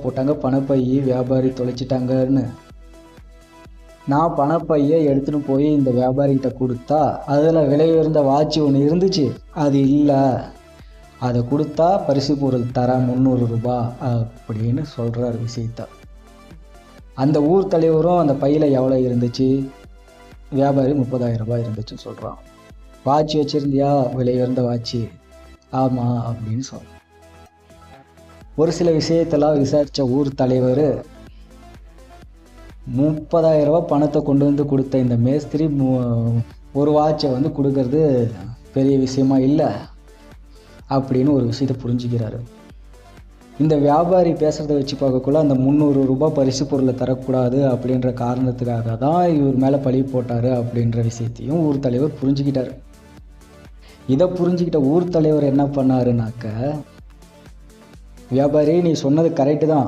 போட்டாங்க, பணப்பையை வியாபாரி தொலைச்சிட்டாங்கன்னு. நான் பணப்பையை எடுத்துன்னு போய் இந்த வியாபாரிகிட்ட கொடுத்தா அதில் விலை உயர்ந்த வாட்ச் ஒன்று இருந்துச்சு, அது இல்லை, அதை கொடுத்தா பரிசு பொருள் தர 300 ரூபாய் அப்படின்னு சொல்கிறார் விஷயத்த. அந்த ஊர் தலைவரும் அந்த பையில் எவ்வளோ இருந்துச்சு, வியாபாரி 30,000 ரூபாய் இருந்துச்சுன்னு சொல்கிறான். வாட்ச் வச்சுருந்தியா, விலை உயர்ந்த வாட்சி, ஆமாம் அப்படின்னு சொல்கிறான். ஒரு சில விஷயத்தெல்லாம் விசாரித்த ஊர் தலைவர் 30,000 ரூபாய் பணத்தை கொண்டு வந்து கொடுத்த இந்த மேஸ்திரி ஒரு வாட்சை வந்து கொடுக்கறது பெரிய விஷயமா இல்லை அப்படின்னு ஒரு விஷயத்தை புரிஞ்சுக்கிறாரு. இந்த வியாபாரி பேசுகிறத வச்சு பார்க்கக்குள்ள அந்த 300 ரூபாய் பரிசு பொருளை தரக்கூடாது அப்படின்ற காரணத்துக்காக தான் இவர் மேலே பழி போட்டார் அப்படின்ற விஷயத்தையும் ஊர் தலைவர் புரிஞ்சுக்கிட்டார். இதை புரிஞ்சுக்கிட்ட ஊர் தலைவர் என்ன பண்ணாருனாக்க, வியாபாரி நீ சொன்னது கரெக்டு தான்,